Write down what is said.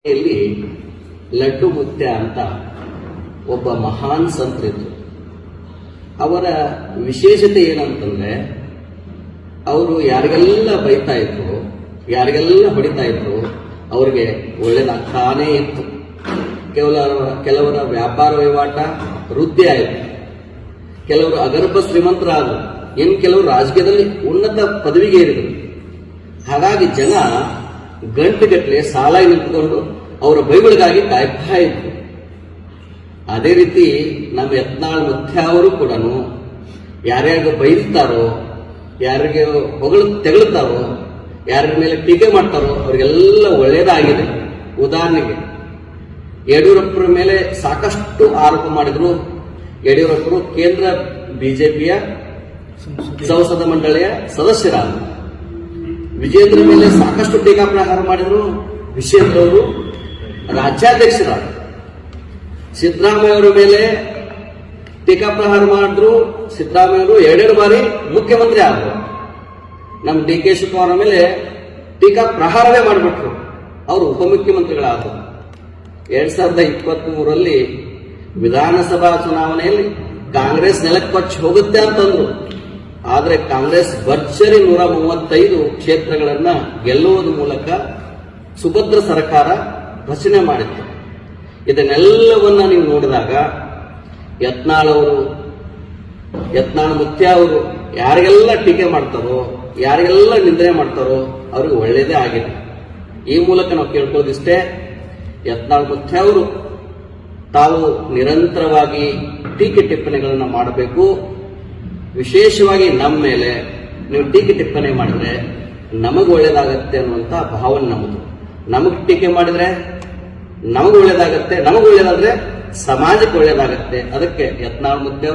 ಇಲ್ಲಿ ಲಡ್ಡು ಮುತ್ಯ ಅಂತ ಒಬ್ಬ ಮಹಾನ್ ಸಂತರಿದ್ರು. ಅವರ ವಿಶೇಷತೆ ಏನಂತಂದ್ರೆ, ಅವರು ಯಾರಿಗೆಲ್ಲ ಬೈತಾ ಇದ್ರು, ಯಾರಿಗೆಲ್ಲ ಹೊಡಿತಾ ಇದ್ರು, ಅವ್ರಿಗೆ ಒಳ್ಳೇದಾಗ್ತಾನೇ ಇತ್ತು. ಕೆಲವರ ವ್ಯಾಪಾರ ವಹಿವಾಟ ವೃದ್ಧಿ ಆಯಿತು, ಕೆಲವರು ಅಗರ್ಭ ಶ್ರೀಮಂತರಾದರು, ಇನ್ನು ಕೆಲವರು ರಾಜಕೀಯದಲ್ಲಿ ಉನ್ನತ ಪದವಿಗೆ ಏರಿದರು. ಹಾಗಾಗಿ ಜನ ಗಂಟೆಗಟ್ಟಲೆ ಸಾಲಾಗಿ ನಿಂತುಕೊಂಡು ಅವರ ಬೈಗಳಿಗಾಗಿ ಕಾಯ್ತಾ ಇದ್ರು. ಅದೇ ರೀತಿ ನಮ್ಮ ಯತ್ನಾಳ್ ಮುತ್ಯ ಅವರು ಕೂಡ ಯಾರ್ಯಾರಿಗೂ ಬೈತಾರೋ, ಯಾರಿಗೆ ತೆಗಳುತ್ತಾರೋ, ಯಾರ ಮೇಲೆ ಟೀಕೆ ಮಾಡ್ತಾರೋ ಅವರಿಗೆಲ್ಲ ಒಳ್ಳೇದಾಗಿದೆ. ಉದಾಹರಣೆಗೆ ಯಡಿಯೂರಪ್ಪರ ಮೇಲೆ ಸಾಕಷ್ಟು ಆರೋಪ ಮಾಡಿದ್ರು. ಯಡಿಯೂರಪ್ಪರು ಕೇಂದ್ರ ಬಿಜೆಪಿಯ ಸಂಸದ ಮಂಡಳಿಯ ಸದಸ್ಯರಾದರು. ವಿಜೇಂದ್ರ ಮೇಲೆ ಸಾಕಷ್ಟು ಟೀಕಾಪ್ರಹಾರ ಮಾಡಿದ್ರು. ವಿಜೇಂದ್ರ ಅವರು ರಾಜ್ಯಾಧ್ಯಕ್ಷರಾದರು. ಸಿದ್ದರಾಮಯ್ಯ ಅವರ ಮೇಲೆ ಟೀಕಾಪ್ರಹಾರ ಮಾಡಿದ್ರು. ಸಿದ್ದರಾಮಯ್ಯ ಅವರು 2 ಬಾರಿ ಮುಖ್ಯಮಂತ್ರಿ ಆದರು. ನಮ್ಮ ಡಿ ಕೆ ಶಿವಕುಮಾರ್ ಮೇಲೆ ಟೀಕಾಪ್ರಹಾರವೇ ಮಾಡಿಬಿಟ್ರು. ಅವರು ಉಪಮುಖ್ಯಮಂತ್ರಿಗಳಾದರು. 2023ರಲ್ಲಿ ವಿಧಾನಸಭಾ ಚುನಾವಣೆಯಲ್ಲಿ ಕಾಂಗ್ರೆಸ್ ನೆಲಕ್ಕೊಚ್ಚಿ ಹೋಗುತ್ತೆ ಅಂತಂದ್ರು. ಆದರೆ ಕಾಂಗ್ರೆಸ್ ಭರ್ಜರಿ 135 ಕ್ಷೇತ್ರಗಳನ್ನ ಗೆಲ್ಲುವುದರ ಮೂಲಕ ಸುಭದ್ರ ಸರ್ಕಾರ ರಚನೆ ಮಾಡಿತ್ತು. ಇದನ್ನೆಲ್ಲವನ್ನ ನೀವು ನೋಡಿದಾಗ ಯತ್ನಾಳ್ ಮುತ್ಯ ಅವರು ಯಾರಿಗೆಲ್ಲ ಟೀಕೆ ಮಾಡ್ತಾರೋ, ಯಾರಿಗೆಲ್ಲ ನಿಂದನೆ ಮಾಡ್ತಾರೋ ಅವ್ರಿಗೆ ಒಳ್ಳೇದೇ ಆಗಿದೆ. ಈ ಮೂಲಕ ನಾವು ಕೇಳ್ಕೊಳ್ಳೋದಿಷ್ಟೇ, ಯತ್ನಾಳ್ ಮುತ್ಯ ಅವರು ತಾವು ನಿರಂತರವಾಗಿ ಟೀಕೆ ಟಿಪ್ಪಣಿಗಳನ್ನು ಮಾಡಬೇಕು. ವಿಶೇಷವಾಗಿ ನಮ್ಮ ಮೇಲೆ ನೀವು ಟೀಕೆ ಟಿಪ್ಪಣಿ ಮಾಡಿದ್ರೆ ನಮಗೆ ಒಳ್ಳೇದಾಗತ್ತೆ ಅನ್ನುವಂಥ ಭಾವನೆ ನಮ್ಮದು. ನಮಗೆ ಟೀಕೆ ಮಾಡಿದ್ರೆ ನಮಗೆ ಒಳ್ಳೇದಾಗತ್ತೆ, ನಮಗೆ ಒಳ್ಳೇದಾದ್ರೆ ಸಮಾಜಕ್ಕೆ ಒಳ್ಳೇದಾಗತ್ತೆ. ಅದಕ್ಕೆ ಯತ್ನಾಳ್ ಮುತ್ಯ